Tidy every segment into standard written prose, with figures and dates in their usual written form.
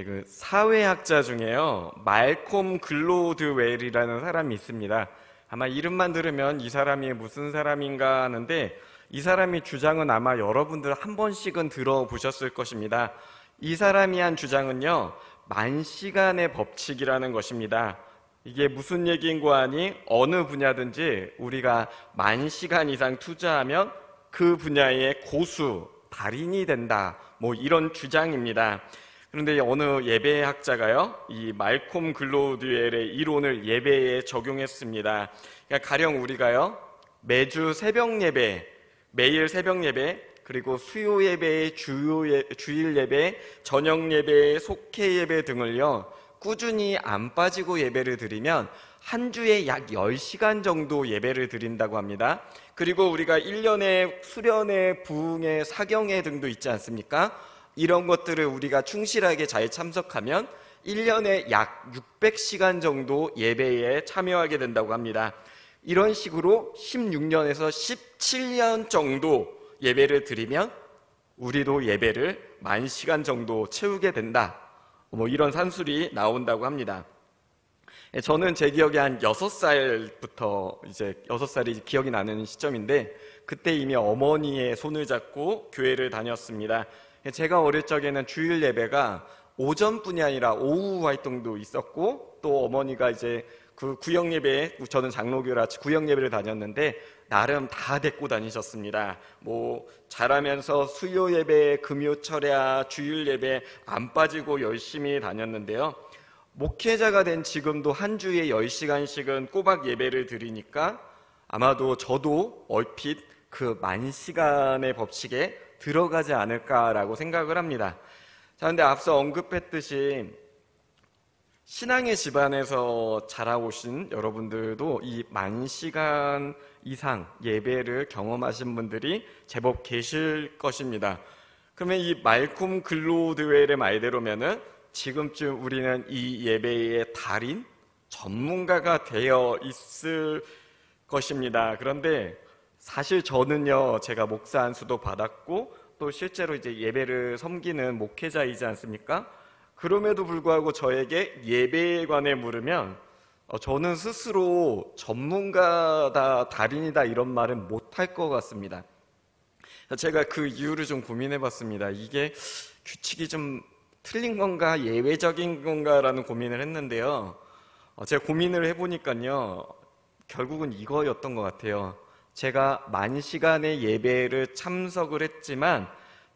그 사회학자 중에요, 말콤 글로드웰이라는 사람이 있습니다. 아마 이름만 들으면 이 사람이 무슨 사람인가 하는데, 이 사람이 주장은 아마 여러분들 한 번씩은 들어보셨을 것입니다. 이 사람이 한 주장은요, 만시간의 법칙이라는 것입니다. 이게 무슨 얘기인고 하니, 어느 분야든지 우리가 만시간 이상 투자하면 그 분야의 고수, 달인이 된다, 뭐 이런 주장입니다. 그런데 어느 예배학자가요, 이 말콤 글로드웰의 이론을 예배에 적용했습니다. 그러니까 가령 우리가요, 매주 새벽 예배, 매일 새벽 예배, 그리고 수요 예배, 주일 예배, 저녁 예배, 속회 예배 등을요, 꾸준히 안 빠지고 예배를 드리면 한 주에 약 10시간 정도 예배를 드린다고 합니다. 그리고 우리가 1년에 수련회, 부흥회, 사경회 등도 있지 않습니까? 이런 것들을 우리가 충실하게 잘 참석하면 1년에 약 600시간 정도 예배에 참여하게 된다고 합니다. 이런 식으로 16년에서 17년 정도 예배를 드리면 우리도 예배를 10,000시간 정도 채우게 된다, 뭐 이런 산술이 나온다고 합니다. 저는 제 기억에 한 6살부터 이제 6살이 기억이 나는 시점인데, 그때 이미 어머니의 손을 잡고 교회를 다녔습니다. 제가 어릴 적에는 주일 예배가 오전뿐이 아니라 오후 활동도 있었고, 또 어머니가 이제 그 구역 예배, 저는 장로교라 구역 예배를 다녔는데 나름 다 데리고 다니셨습니다. 뭐 자라면서 수요 예배, 금요 철야, 주일 예배 안 빠지고 열심히 다녔는데요. 목회자가 된 지금도 한 주에 10시간씩은 꼬박 예배를 드리니까 아마도 저도 얼핏 그 10,000시간의 법칙에 들어가지 않을까라고 생각을 합니다. 자, 근데 앞서 언급했듯이 신앙의 집안에서 자라오신 여러분들도 이 10,000시간 이상 예배를 경험하신 분들이 제법 계실 것입니다. 그러면 이 말콤 글로드웰의 말대로면은 지금쯤 우리는 이 예배의 달인, 전문가가 되어 있을 것입니다. 그런데 사실 저는요, 제가 목사 안수도 받았고 또 실제로 이제 예배를 섬기는 목회자이지 않습니까? 그럼에도 불구하고 저에게 예배에 관해 물으면 저는 스스로 전문가다, 달인이다 이런 말은 못할 것 같습니다. 제가 그 이유를 좀 고민해 봤습니다. 이게 규칙이 좀 틀린 건가, 예외적인 건가라는 고민을 했는데요. 제가 고민을 해보니까요, 결국은 이거였던 것 같아요. 제가 10,000시간의 예배를 참석을 했지만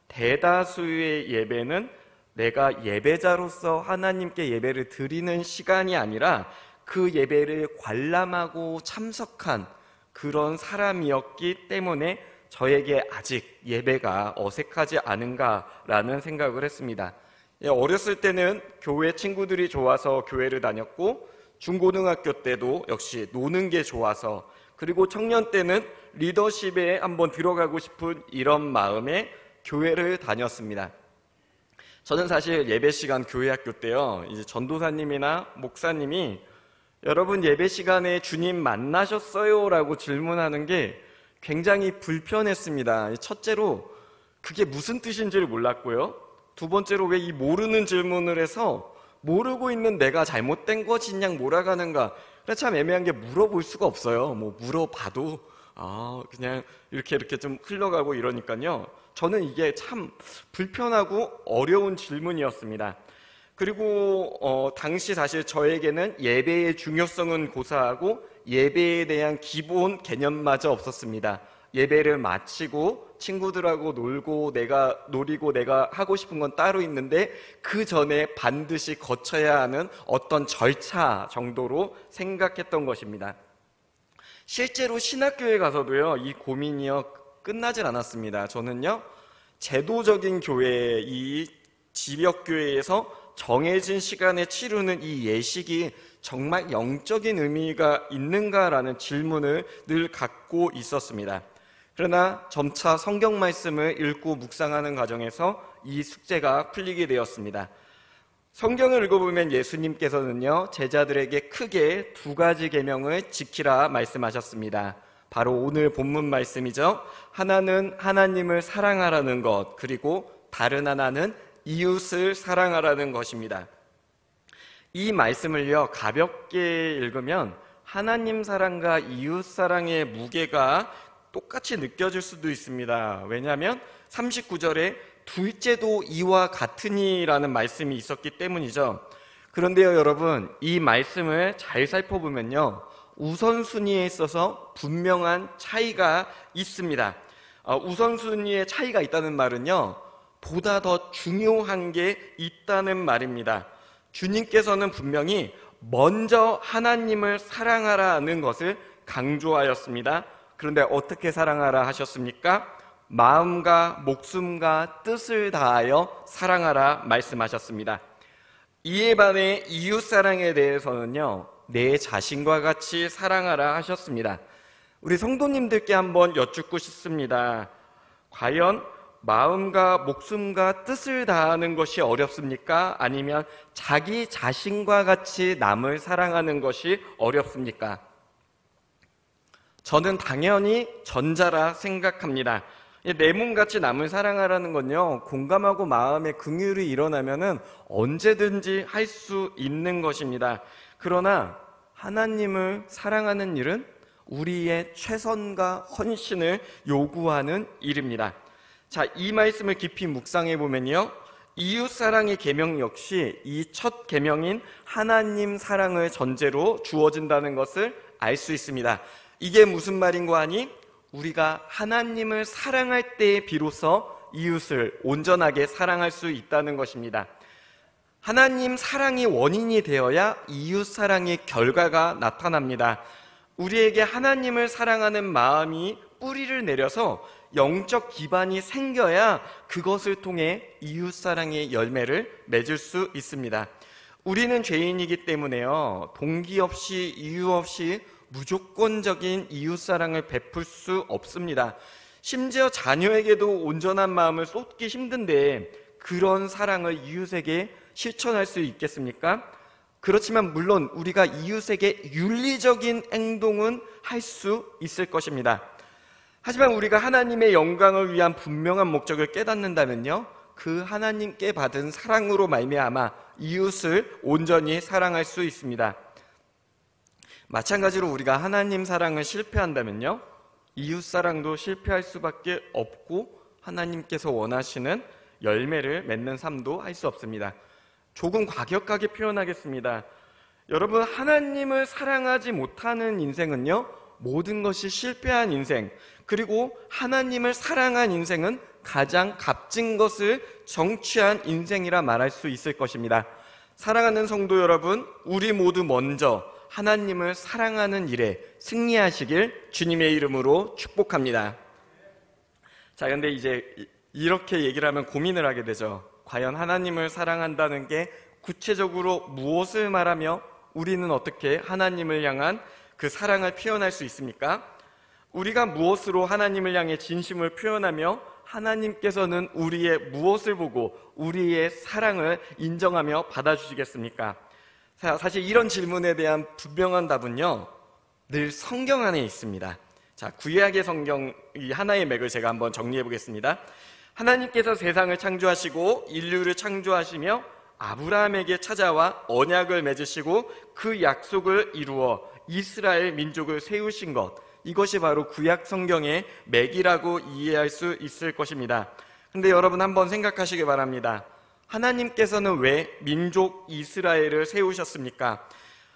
대다수의 예배는 내가 예배자로서 하나님께 예배를 드리는 시간이 아니라 그 예배를 관람하고 참석한 그런 사람이었기 때문에 저에게 아직 예배가 어색하지 않은가라는 생각을 했습니다. 어렸을 때는 교회 친구들이 좋아서 교회를 다녔고, 중고등학교 때도 역시 노는 게 좋아서, 그리고 청년 때는 리더십에 한번 들어가고 싶은 이런 마음에 교회를 다녔습니다. 저는 사실 예배 시간 교회 학교 때요, 이제 전도사님이나 목사님이 여러분 예배 시간에 주님 만나셨어요? 라고 질문하는 게 굉장히 불편했습니다. 첫째로 그게 무슨 뜻인지를 몰랐고요. 두 번째로 왜 이 모르는 질문을 해서 모르고 있는 내가 잘못된 것이냐 몰아가는가. 참 애매한 게 물어볼 수가 없어요. 뭐 물어봐도 그냥 이렇게 좀 흘러가고 이러니까요. 저는 이게 참 불편하고 어려운 질문이었습니다. 그리고 당시 사실 저에게는 예배의 중요성은 고사하고 예배에 대한 기본 개념마저 없었습니다. 예배를 마치고 친구들하고 놀고 내가 노리고 내가 하고 싶은 건 따로 있는데 그 전에 반드시 거쳐야 하는 어떤 절차 정도로 생각했던 것입니다. 실제로 신학교에 가서도요, 이 고민이요 끝나질 않았습니다. 저는요, 제도적인 교회, 이 지역교회에서 정해진 시간에 치르는 이 예식이 정말 영적인 의미가 있는가라는 질문을 늘 갖고 있었습니다. 그러나 점차 성경 말씀을 읽고 묵상하는 과정에서 이 숙제가 풀리게 되었습니다. 성경을 읽어보면 예수님께서는요, 제자들에게 크게 2가지 계명을 지키라 말씀하셨습니다. 바로 오늘 본문 말씀이죠. 하나는 하나님을 사랑하라는 것, 그리고 다른 하나는 이웃을 사랑하라는 것입니다. 이 말씀을요, 가볍게 읽으면 하나님 사랑과 이웃 사랑의 무게가 똑같이 느껴질 수도 있습니다. 왜냐하면 39절에 둘째도 이와 같으니라는 말씀이 있었기 때문이죠. 그런데요, 여러분, 이 말씀을 잘 살펴보면요, 우선순위에 있어서 분명한 차이가 있습니다. 우선순위에 차이가 있다는 말은요, 보다 더 중요한 게 있다는 말입니다. 주님께서는 분명히 먼저 하나님을 사랑하라는 것을 강조하였습니다. 그런데 어떻게 사랑하라 하셨습니까? 마음과 목숨과 뜻을 다하여 사랑하라 말씀하셨습니다. 이에 반해 이웃사랑에 대해서는요, 내 자신과 같이 사랑하라 하셨습니다. 우리 성도님들께 한번 여쭙고 싶습니다. 과연 마음과 목숨과 뜻을 다하는 것이 어렵습니까? 아니면 자기 자신과 같이 남을 사랑하는 것이 어렵습니까? 저는 당연히 전자라 생각합니다. 내 몸같이 남을 사랑하라는 건요, 공감하고 마음의 긍휼이 일어나면은 언제든지 할 수 있는 것입니다. 그러나 하나님을 사랑하는 일은 우리의 최선과 헌신을 요구하는 일입니다. 자, 이 말씀을 깊이 묵상해 보면요, 이웃사랑의 계명 역시 이 첫 계명인 하나님 사랑을 전제로 주어진다는 것을 알 수 있습니다. 이게 무슨 말인고 하니, 우리가 하나님을 사랑할 때에 비로소 이웃을 온전하게 사랑할 수 있다는 것입니다. 하나님 사랑이 원인이 되어야 이웃 사랑의 결과가 나타납니다. 우리에게 하나님을 사랑하는 마음이 뿌리를 내려서 영적 기반이 생겨야 그것을 통해 이웃 사랑의 열매를 맺을 수 있습니다. 우리는 죄인이기 때문에요, 동기 없이 이유 없이 무조건적인 이웃사랑을 베풀 수 없습니다. 심지어 자녀에게도 온전한 마음을 쏟기 힘든데 그런 사랑을 이웃에게 실천할 수 있겠습니까? 그렇지만 물론 우리가 이웃에게 윤리적인 행동은 할 수 있을 것입니다. 하지만 우리가 하나님의 영광을 위한 분명한 목적을 깨닫는다면요, 그 하나님께 받은 사랑으로 말미암아 이웃을 온전히 사랑할 수 있습니다. 마찬가지로 우리가 하나님 사랑을 실패한다면요, 이웃 사랑도 실패할 수밖에 없고 하나님께서 원하시는 열매를 맺는 삶도 할 수 없습니다. 조금 과격하게 표현하겠습니다. 여러분, 하나님을 사랑하지 못하는 인생은요, 모든 것이 실패한 인생, 그리고 하나님을 사랑한 인생은 가장 값진 것을 정취한 인생이라 말할 수 있을 것입니다. 사랑하는 성도 여러분, 우리 모두 먼저 하나님을 사랑하는 일에 승리하시길 주님의 이름으로 축복합니다. 자, 근데 이제 이렇게 얘기를 하면 고민을 하게 되죠. 과연 하나님을 사랑한다는 게 구체적으로 무엇을 말하며 우리는 어떻게 하나님을 향한 그 사랑을 표현할 수 있습니까? 우리가 무엇으로 하나님을 향해 진심을 표현하며 하나님께서는 우리의 무엇을 보고 우리의 사랑을 인정하며 받아주시겠습니까? 사실 이런 질문에 대한 분명한 답은요, 늘 성경 안에 있습니다. 자, 구약의 성경 이 하나의 맥을 제가 한번 정리해 보겠습니다. 하나님께서 세상을 창조하시고 인류를 창조하시며 아브라함에게 찾아와 언약을 맺으시고 그 약속을 이루어 이스라엘 민족을 세우신 것, 이것이 바로 구약 성경의 맥이라고 이해할 수 있을 것입니다. 근데 여러분 한번 생각하시기 바랍니다. 하나님께서는 왜 민족 이스라엘을 세우셨습니까?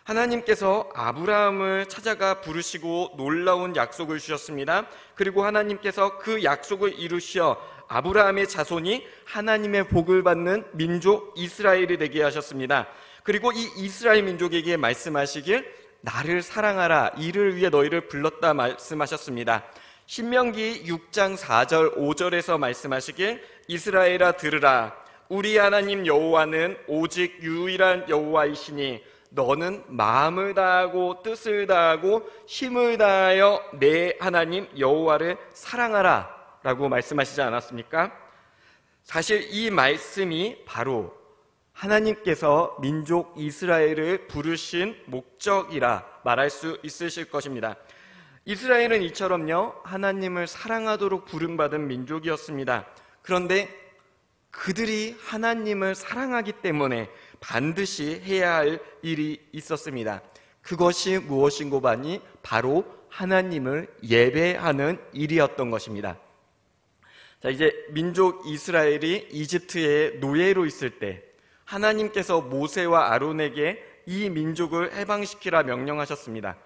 하나님께서 아브라함을 찾아가 부르시고 놀라운 약속을 주셨습니다. 그리고 하나님께서 그 약속을 이루시어 아브라함의 자손이 하나님의 복을 받는 민족 이스라엘이 되게 하셨습니다. 그리고 이 이스라엘 민족에게 말씀하시길, 나를 사랑하라, 이를 위해 너희를 불렀다 말씀하셨습니다. 신명기 6장 4절 5절에서 말씀하시길, 이스라엘아 들으라, 우리 하나님 여호와는 오직 유일한 여호와이시니 너는 마음을 다하고 뜻을 다하고 힘을 다하여 내 하나님 여호와를 사랑하라 라고 말씀하시지 않았습니까? 사실 이 말씀이 바로 하나님께서 민족 이스라엘을 부르신 목적이라 말할 수 있으실 것입니다. 이스라엘은 이처럼요, 하나님을 사랑하도록 부름받은 민족이었습니다. 그런데 그들이 하나님을 사랑하기 때문에 반드시 해야 할 일이 있었습니다. 그것이 무엇인고 하니 바로 하나님을 예배하는 일이었던 것입니다. 자, 이제 민족 이스라엘이 이집트의 노예로 있을 때 하나님께서 모세와 아론에게 이 민족을 해방시키라 명령하셨습니다.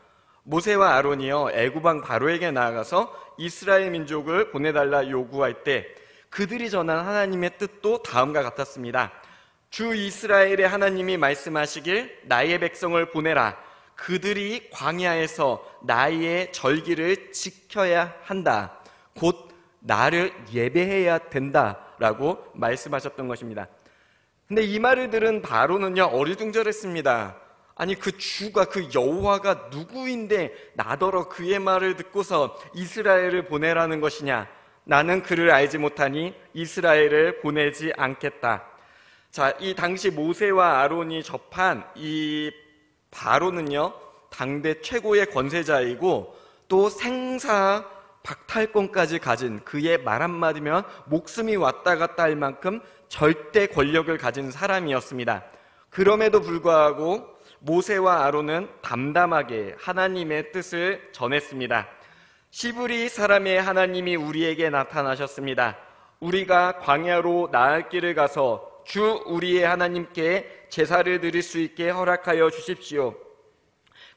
모세와 아론이요 애굽 왕 바로에게 나아가서 이스라엘 민족을 보내달라 요구할 때 그들이 전한 하나님의 뜻도 다음과 같았습니다. 주 이스라엘의 하나님이 말씀하시길 나의 백성을 보내라. 그들이 광야에서 나의 절기를 지켜야 한다. 곧 나를 예배해야 된다라고 말씀하셨던 것입니다. 근데 이 말을 들은 바로는요 어리둥절했습니다. 아니 그 주가 그 여호와가 누구인데 나더러 그의 말을 듣고서 이스라엘을 보내라는 것이냐. 나는 그를 알지 못하니 이스라엘을 보내지 않겠다. 자, 이 당시 모세와 아론이 접한 이 바로는요 당대 최고의 권세자이고 또 생사 박탈권까지 가진 그의 말 한마디면 목숨이 왔다 갔다 할 만큼 절대 권력을 가진 사람이었습니다. 그럼에도 불구하고 모세와 아론은 담담하게 하나님의 뜻을 전했습니다. 시브리 사람의 하나님이 우리에게 나타나셨습니다. 우리가 광야로 나을 길을 가서 주 우리의 하나님께 제사를 드릴 수 있게 허락하여 주십시오.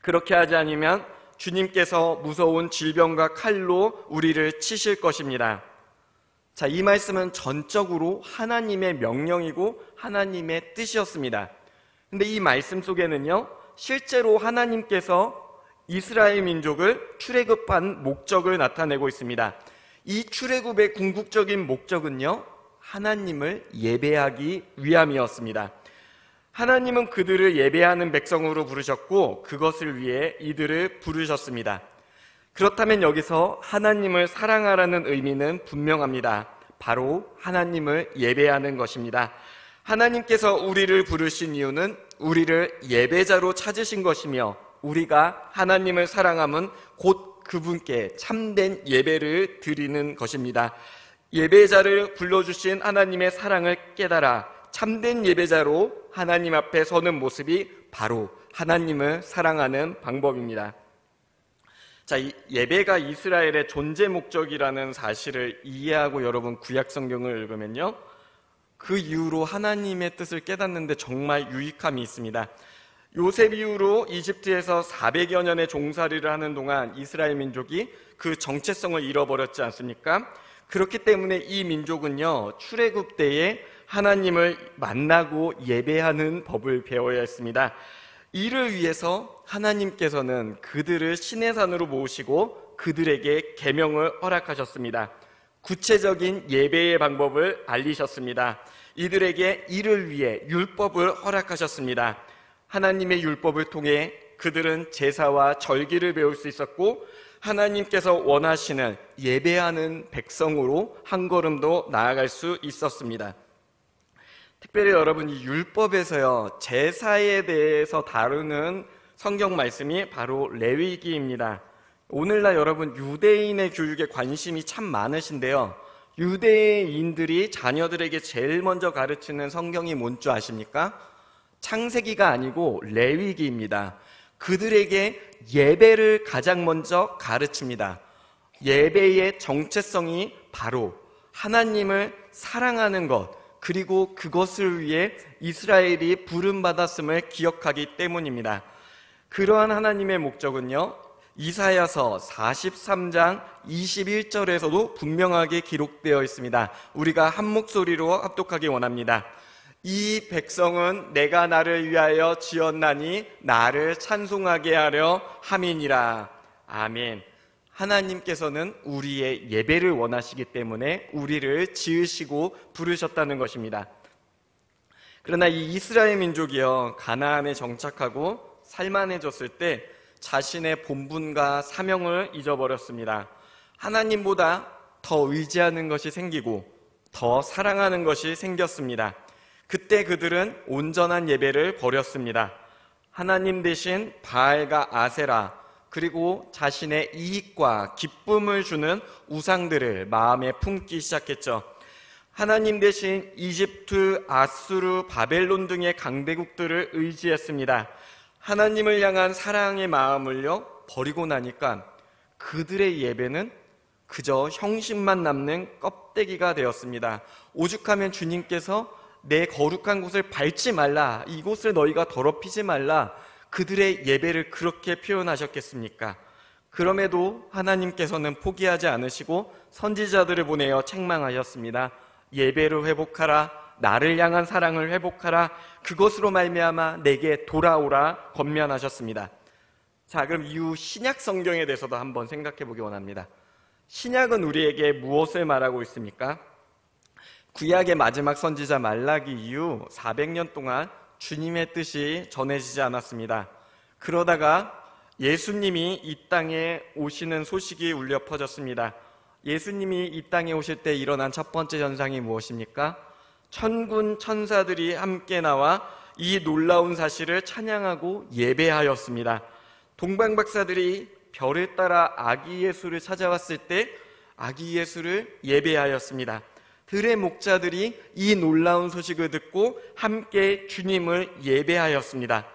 그렇게 하지 않으면 주님께서 무서운 질병과 칼로 우리를 치실 것입니다. 자, 이 말씀은 전적으로 하나님의 명령이고 하나님의 뜻이었습니다. 근데 이 말씀 속에는요 실제로 하나님께서 이스라엘 민족을 출애굽한 목적을 나타내고 있습니다. 이 출애굽의 궁극적인 목적은요 하나님을 예배하기 위함이었습니다. 하나님은 그들을 예배하는 백성으로 부르셨고 그것을 위해 이들을 부르셨습니다. 그렇다면 여기서 하나님을 사랑하라는 의미는 분명합니다. 바로 하나님을 예배하는 것입니다. 하나님께서 우리를 부르신 이유는 우리를 예배자로 찾으신 것이며 우리가 하나님을 사랑함은 곧 그분께 참된 예배를 드리는 것입니다. 예배자를 불러주신 하나님의 사랑을 깨달아 참된 예배자로 하나님 앞에 서는 모습이 바로 하나님을 사랑하는 방법입니다. 자, 이 예배가 이스라엘의 존재 목적이라는 사실을 이해하고 여러분 구약 성경을 읽으면요 그 이후로 하나님의 뜻을 깨닫는데 정말 유익함이 있습니다. 요셉 이후로 이집트에서 400여 년의 종살이를 하는 동안 이스라엘 민족이 그 정체성을 잃어버렸지 않습니까? 그렇기 때문에 이 민족은요 출애굽 때에 하나님을 만나고 예배하는 법을 배워야 했습니다. 이를 위해서 하나님께서는 그들을 시내산으로 모으시고 그들에게 계명을 허락하셨습니다. 구체적인 예배의 방법을 알리셨습니다. 이들에게 이를 위해 율법을 허락하셨습니다. 하나님의 율법을 통해 그들은 제사와 절기를 배울 수 있었고 하나님께서 원하시는 예배하는 백성으로 한 걸음 더 나아갈 수 있었습니다. 특별히 여러분 이 율법에서요 제사에 대해서 다루는 성경 말씀이 바로 레위기입니다. 오늘날 여러분 유대인의 교육에 관심이 참 많으신데요 유대인들이 자녀들에게 제일 먼저 가르치는 성경이 뭔 줄 아십니까? 창세기가 아니고 레위기입니다. 그들에게 예배를 가장 먼저 가르칩니다. 예배의 정체성이 바로 하나님을 사랑하는 것 그리고 그것을 위해 이스라엘이 부름받았음을 기억하기 때문입니다. 그러한 하나님의 목적은요 이사야서 43장 21절에서도 분명하게 기록되어 있습니다. 우리가 한 목소리로 합독하기 원합니다. 이 백성은 내가 나를 위하여 지었나니 나를 찬송하게 하려 함이니라. 아멘. 하나님께서는 우리의 예배를 원하시기 때문에 우리를 지으시고 부르셨다는 것입니다. 그러나 이 이스라엘 민족이요 가나안에 정착하고 살만해졌을 때 자신의 본분과 사명을 잊어버렸습니다. 하나님보다 더 의지하는 것이 생기고 더 사랑하는 것이 생겼습니다. 그때 그들은 온전한 예배를 버렸습니다. 하나님 대신 바알과 아세라 그리고 자신의 이익과 기쁨을 주는 우상들을 마음에 품기 시작했죠. 하나님 대신 이집트, 아수르, 바벨론 등의 강대국들을 의지했습니다. 하나님을 향한 사랑의 마음을요 버리고 나니까 그들의 예배는 그저 형식만 남는 껍데기가 되었습니다. 오죽하면 주님께서 내 거룩한 곳을 밟지 말라, 이곳을 너희가 더럽히지 말라, 그들의 예배를 그렇게 표현하셨겠습니까? 그럼에도 하나님께서는 포기하지 않으시고 선지자들을 보내어 책망하셨습니다. 예배를 회복하라, 나를 향한 사랑을 회복하라, 그것으로 말미암아 내게 돌아오라 권면하셨습니다. 자, 그럼 이후 신약 성경에 대해서도 한번 생각해 보기 원합니다. 신약은 우리에게 무엇을 말하고 있습니까? 구약의 마지막 선지자 말라기 이후 400년 동안 주님의 뜻이 전해지지 않았습니다. 그러다가 예수님이 이 땅에 오시는 소식이 울려 퍼졌습니다. 예수님이 이 땅에 오실 때 일어난 첫 번째 현상이 무엇입니까? 천군 천사들이 함께 나와 이 놀라운 사실을 찬양하고 예배하였습니다. 동방박사들이 별을 따라 아기 예수를 찾아왔을 때 아기 예수를 예배하였습니다. 들의 목자들이 이 놀라운 소식을 듣고 함께 주님을 예배하였습니다.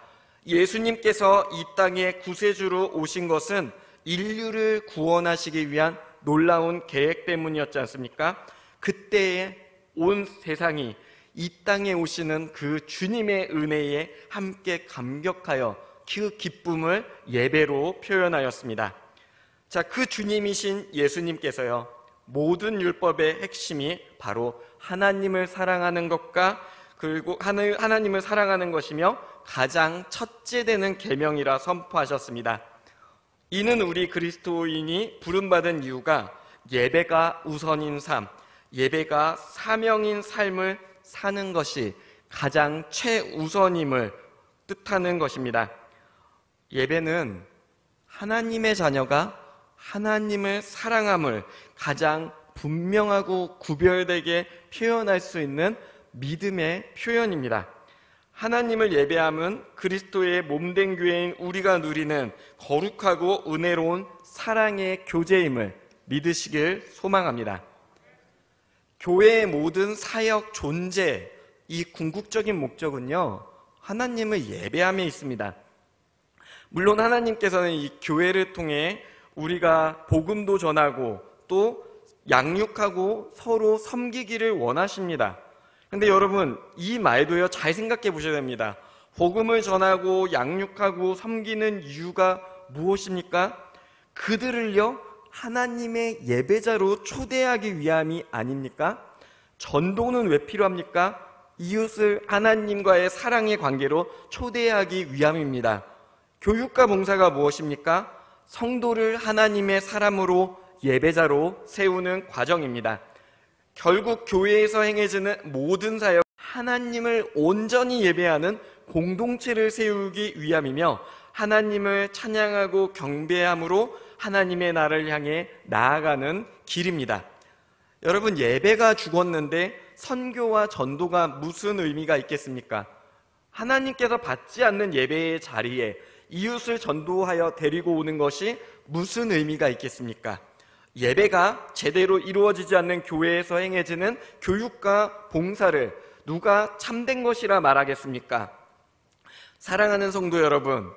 예수님께서 이 땅에 구세주로 오신 것은 인류를 구원하시기 위한 놀라운 계획 때문이었지 않습니까? 그때에 온 세상이 이 땅에 오시는 그 주님의 은혜에 함께 감격하여 그 기쁨을 예배로 표현하였습니다. 자, 그 주님이신 예수님께서요, 모든 율법의 핵심이 바로 하나님을 사랑하는 것과 그리고 하나님을 사랑하는 것이며 가장 첫째 되는 계명이라 선포하셨습니다. 이는 우리 그리스도인이 부름받은 이유가 예배가 우선인 삶, 예배가 사명인 삶을 사는 것이 가장 최우선임을 뜻하는 것입니다. 예배는 하나님의 자녀가 하나님을 사랑함을 가장 분명하고 구별되게 표현할 수 있는 믿음의 표현입니다. 하나님을 예배함은 그리스도의 몸된 교회인 우리가 누리는 거룩하고 은혜로운 사랑의 교제임을 믿으시길 소망합니다. 교회의 모든 사역, 존재, 이 궁극적인 목적은요, 하나님을 예배함에 있습니다. 물론 하나님께서는 이 교회를 통해 우리가 복음도 전하고 또 양육하고 서로 섬기기를 원하십니다. 근데 여러분, 이 말도요, 잘 생각해 보셔야 됩니다. 복음을 전하고 양육하고 섬기는 이유가 무엇입니까? 그들을요, 하나님의 예배자로 초대하기 위함이 아닙니까? 전도는 왜 필요합니까? 이웃을 하나님과의 사랑의 관계로 초대하기 위함입니다. 교육과 봉사가 무엇입니까? 성도를 하나님의 사람으로 예배자로 세우는 과정입니다. 결국 교회에서 행해지는 모든 사역, 하나님을 온전히 예배하는 공동체를 세우기 위함이며 하나님을 찬양하고 경배함으로 하나님의 나라를 향해 나아가는 길입니다. 여러분, 예배가 죽었는데 선교와 전도가 무슨 의미가 있겠습니까? 하나님께서 받지 않는 예배의 자리에 이웃을 전도하여 데리고 오는 것이 무슨 의미가 있겠습니까? 예배가 제대로 이루어지지 않는 교회에서 행해지는 교육과 봉사를 누가 참된 것이라 말하겠습니까? 사랑하는 성도 여러분,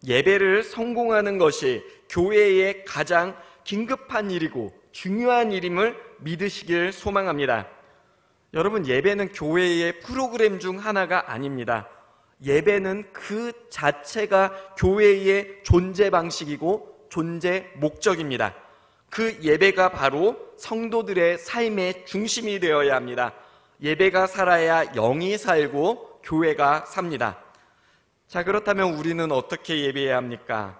예배를 성공하는 것이 교회의 가장 긴급한 일이고 중요한 일임을 믿으시길 소망합니다. 여러분, 예배는 교회의 프로그램 중 하나가 아닙니다. 예배는 그 자체가 교회의 존재 방식이고 존재 목적입니다. 그 예배가 바로 성도들의 삶의 중심이 되어야 합니다. 예배가 살아야 영이 살고 교회가 삽니다. 자, 그렇다면 우리는 어떻게 예배해야 합니까?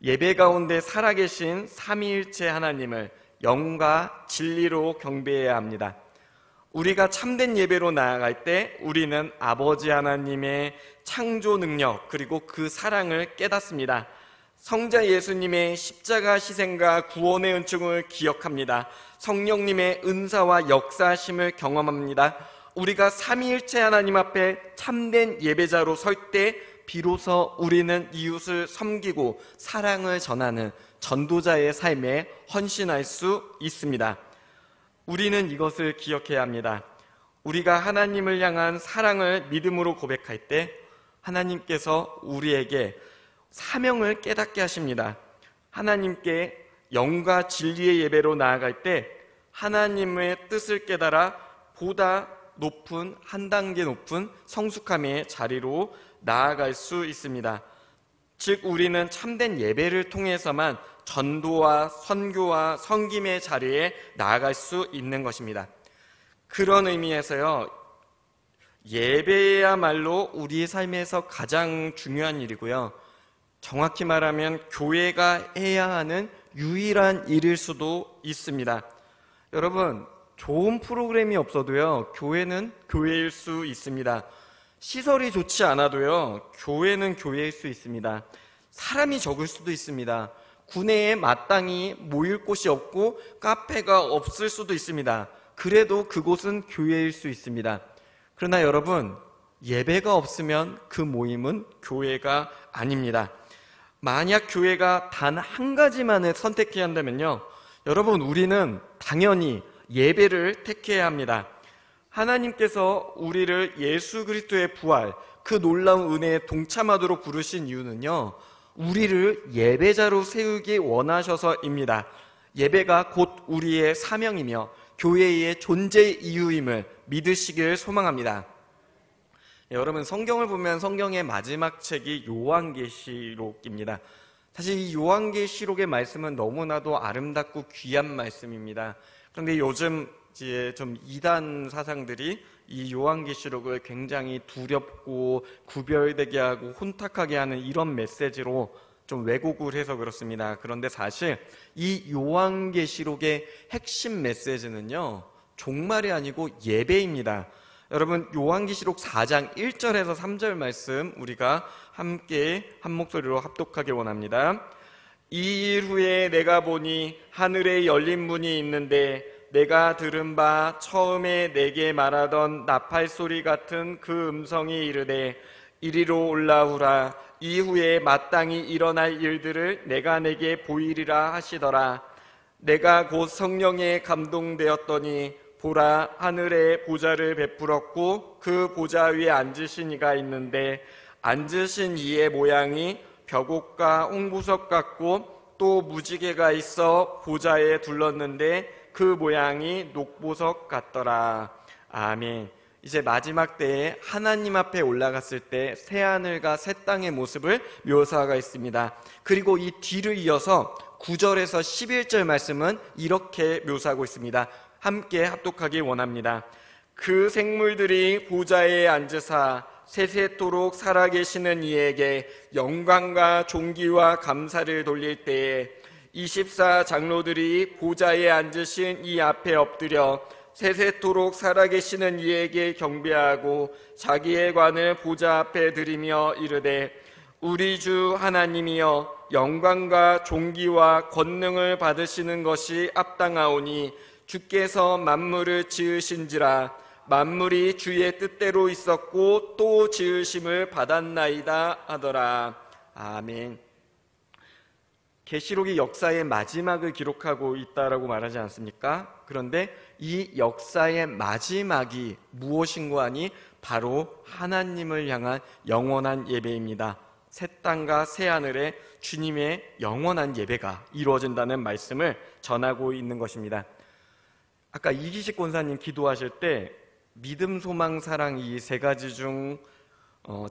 예배 가운데 살아계신 삼위일체 하나님을 영과 진리로 경배해야 합니다. 우리가 참된 예배로 나아갈 때 우리는 아버지 하나님의 창조 능력 그리고 그 사랑을 깨닫습니다. 성자 예수님의 십자가 희생과 구원의 은총을 기억합니다. 성령님의 은사와 역사하심을 경험합니다. 우리가 삼위일체 하나님 앞에 참된 예배자로 설 때 비로소 우리는 이웃을 섬기고 사랑을 전하는 전도자의 삶에 헌신할 수 있습니다. 우리는 이것을 기억해야 합니다. 우리가 하나님을 향한 사랑을 믿음으로 고백할 때 하나님께서 우리에게 사명을 깨닫게 하십니다. 하나님께 영과 진리의 예배로 나아갈 때 하나님의 뜻을 깨달아 보다 높은, 한 단계 높은 성숙함의 자리로 나아갈 수 있습니다. 즉 우리는 참된 예배를 통해서만 전도와 선교와 섬김의 자리에 나아갈 수 있는 것입니다. 그런 의미에서요, 예배야말로 우리의 삶에서 가장 중요한 일이고요, 정확히 말하면 교회가 해야 하는 유일한 일일 수도 있습니다. 여러분, 좋은 프로그램이 없어도요, 교회는 교회일 수 있습니다. 시설이 좋지 않아도요, 교회는 교회일 수 있습니다. 사람이 적을 수도 있습니다. 구내에 마땅히 모일 곳이 없고 카페가 없을 수도 있습니다. 그래도 그곳은 교회일 수 있습니다. 그러나 여러분, 예배가 없으면 그 모임은 교회가 아닙니다. 만약 교회가 단 한 가지만을 선택해야 한다면요, 여러분, 우리는 당연히 예배를 택해야 합니다. 하나님께서 우리를 예수 그리스도의 부활, 그 놀라운 은혜에 동참하도록 부르신 이유는요, 우리를 예배자로 세우기 원하셔서입니다. 예배가 곧 우리의 사명이며 교회의 존재 이유임을 믿으시길 소망합니다. 여러분, 성경을 보면 성경의 마지막 책이 요한계시록입니다. 사실 이 요한계시록의 말씀은 너무나도 아름답고 귀한 말씀입니다. 그런데 요즘 이제 좀 이단 사상들이 이 요한계시록을 굉장히 두렵고 구별되게 하고 혼탁하게 하는 이런 메시지로 좀 왜곡을 해서 그렇습니다. 그런데 사실 이 요한계시록의 핵심 메시지는요, 종말이 아니고 예배입니다. 여러분, 요한계시록 4장 1절에서 3절 말씀 우리가 함께 한 목소리로 합독하기 원합니다. 이 일 후에 내가 보니 하늘에 열린 문이 있는데 내가 들은 바 처음에 내게 말하던 나팔 소리 같은 그 음성이 이르되 이리로 올라오라. 이후에 마땅히 일어날 일들을 내가 내게 보이리라 하시더라. 내가 곧 성령에 감동되었더니 보라, 하늘에 보좌를 베풀었고 그 보좌 위에 앉으신 이가 있는데 앉으신 이의 모양이 벽옥과 홍보석 같고 또 무지개가 있어 보좌에 둘렀는데 그 모양이 녹보석 같더라. 아멘. 이제 마지막 때에 하나님 앞에 올라갔을 때 새하늘과 새 땅의 모습을 묘사하고 있습니다. 그리고 이 뒤를 이어서 9절에서 11절 말씀은 이렇게 묘사하고 있습니다. 함께 합독하기 원합니다. 그 생물들이 보좌에 앉으사 세세토록 살아계시는 이에게 영광과 존귀와 감사를 돌릴 때에 24 장로들이 보좌에 앉으신 이 앞에 엎드려 세세토록 살아계시는 이에게 경배하고 자기의 관을 보좌 앞에 드리며 이르되 우리 주 하나님이여 영광과 존귀와 권능을 받으시는 것이 합당하오니 주께서 만물을 지으신지라 만물이 주의 뜻대로 있었고 또 지으심을 받았나이다 하더라. 아멘. 계시록이 역사의 마지막을 기록하고 있다라고 말하지 않습니까? 그런데 이 역사의 마지막이 무엇인고 하니 바로 하나님을 향한 영원한 예배입니다. 새 땅과 새 하늘에 주님의 영원한 예배가 이루어진다는 말씀을 전하고 있는 것입니다. 아까 이기식 권사님 기도하실 때 믿음, 소망, 사랑 이 세 가지 중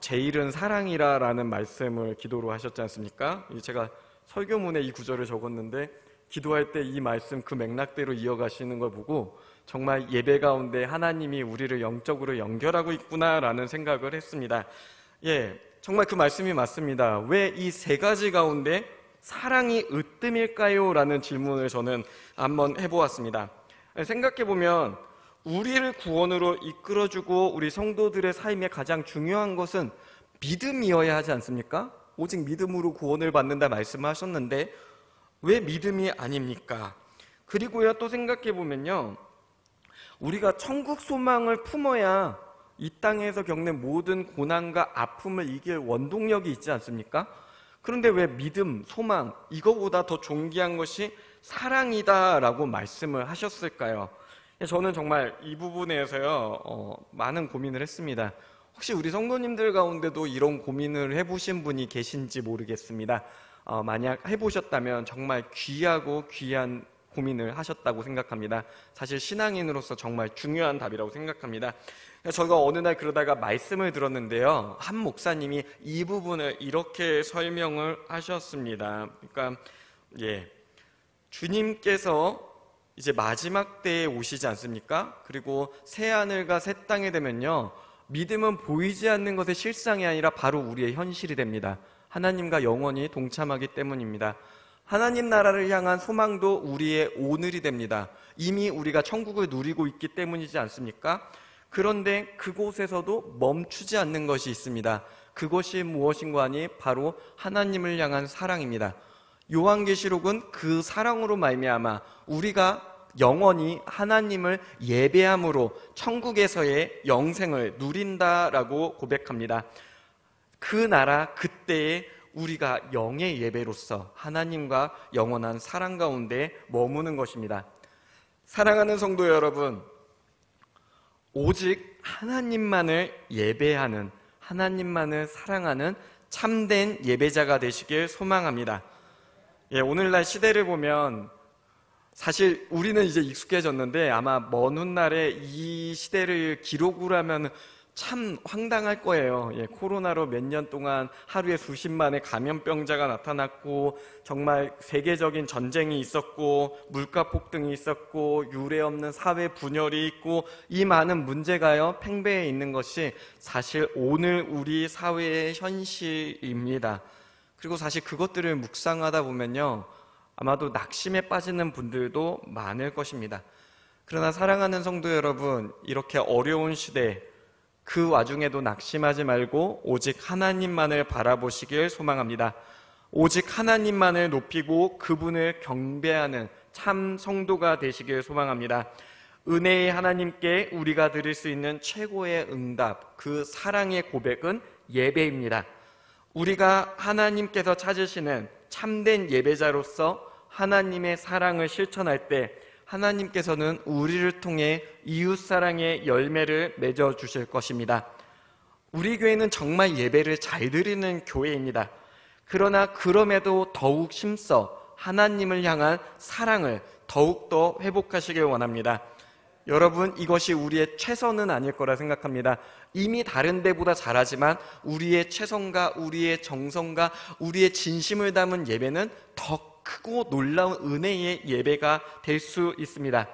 제일은 사랑이라라는 말씀을 기도로 하셨지 않습니까? 제가 설교문에 이 구절을 적었는데 기도할 때 이 말씀 그 맥락대로 이어가시는 걸 보고 정말 예배 가운데 하나님이 우리를 영적으로 연결하고 있구나라는 생각을 했습니다. 예, 정말 그 말씀이 맞습니다. 왜 이 세 가지 가운데 사랑이 으뜸일까요? 라는 질문을 저는 한번 해보았습니다. 생각해보면 우리를 구원으로 이끌어주고 우리 성도들의 삶에 가장 중요한 것은 믿음이어야 하지 않습니까? 오직 믿음으로 구원을 받는다 말씀하셨는데 왜 믿음이 아닙니까? 그리고요, 또 생각해보면요, 우리가 천국 소망을 품어야 이 땅에서 겪는 모든 고난과 아픔을 이길 원동력이 있지 않습니까? 그런데 왜 믿음, 소망, 이거보다 더 존귀한 것이 사랑이다라고 말씀을 하셨을까요? 저는 정말 이 부분에서요, 많은 고민을 했습니다. 혹시 우리 성도님들 가운데도 이런 고민을 해보신 분이 계신지 모르겠습니다. 만약 해보셨다면 정말 귀하고 귀한 고민을 하셨다고 생각합니다. 사실 신앙인으로서 정말 중요한 답이라고 생각합니다. 저희가 어느 날 그러다가 말씀을 들었는데요, 한 목사님이 이 부분을 이렇게 설명을 하셨습니다. 그러니까 주님께서 이제 마지막 때에 오시지 않습니까? 그리고 새하늘과 새 땅이 되면요, 믿음은 보이지 않는 것의 실상이 아니라 바로 우리의 현실이 됩니다. 하나님과 영원히 동참하기 때문입니다. 하나님 나라를 향한 소망도 우리의 오늘이 됩니다. 이미 우리가 천국을 누리고 있기 때문이지 않습니까? 그런데 그곳에서도 멈추지 않는 것이 있습니다. 그것이 무엇인가 하니 바로 하나님을 향한 사랑입니다. 요한계시록은 그 사랑으로 말미암아 우리가 영원히 하나님을 예배함으로 천국에서의 영생을 누린다라고 고백합니다. 그 나라 그때에 우리가 영의 예배로서 하나님과 영원한 사랑 가운데 머무는 것입니다. 사랑하는 성도 여러분, 오직 하나님만을 예배하는, 하나님만을 사랑하는 참된 예배자가 되시길 소망합니다. 오늘날 시대를 보면 사실 우리는 이제 익숙해졌는데 아마 먼 훗날에 이 시대를 기록을 하면 참 황당할 거예요. 코로나로 몇 년 동안 하루에 수십만의 감염병자가 나타났고, 정말 세계적인 전쟁이 있었고, 물가 폭등이 있었고, 유례 없는 사회 분열이 있고, 이 많은 문제가요 팽배해 있는 것이 사실 오늘 우리 사회의 현실입니다. 그리고 사실 그것들을 묵상하다 보면요, 아마도 낙심에 빠지는 분들도 많을 것입니다. 그러나 사랑하는 성도 여러분, 이렇게 어려운 시대, 그 와중에도 낙심하지 말고 오직 하나님만을 바라보시길 소망합니다. 오직 하나님만을 높이고 그분을 경배하는 참 성도가 되시길 소망합니다. 은혜의 하나님께 우리가 드릴 수 있는 최고의 응답, 그 사랑의 고백은 예배입니다. 우리가 하나님께서 찾으시는 참된 예배자로서 하나님의 사랑을 실천할 때 하나님께서는 우리를 통해 이웃사랑의 열매를 맺어주실 것입니다. 우리 교회는 정말 예배를 잘 드리는 교회입니다. 그러나 그럼에도 더욱 힘써 하나님을 향한 사랑을 더욱더 회복하시길 원합니다. 여러분, 이것이 우리의 최선은 아닐 거라 생각합니다. 이미 다른 데보다 잘하지만 우리의 최선과 우리의 정성과 우리의 진심을 담은 예배는 더 크고 놀라운 은혜의 예배가 될 수 있습니다.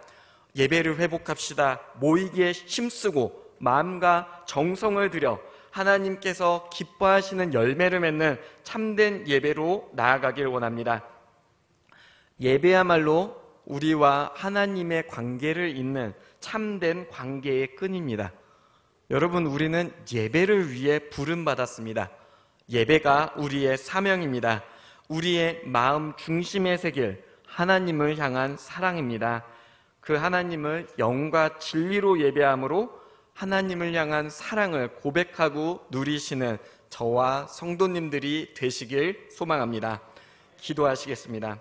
예배를 회복합시다. 모이기에 힘쓰고 마음과 정성을 들여 하나님께서 기뻐하시는 열매를 맺는 참된 예배로 나아가길 원합니다. 예배야말로 우리와 하나님의 관계를 잇는 참된 관계의 끈입니다. 여러분, 우리는 예배를 위해 부름받았습니다. 예배가 우리의 사명입니다. 우리의 마음 중심에 새길 하나님을 향한 사랑입니다. 그 하나님을 영과 진리로 예배함으로 하나님을 향한 사랑을 고백하고 누리시는 저와 성도님들이 되시길 소망합니다. 기도하시겠습니다.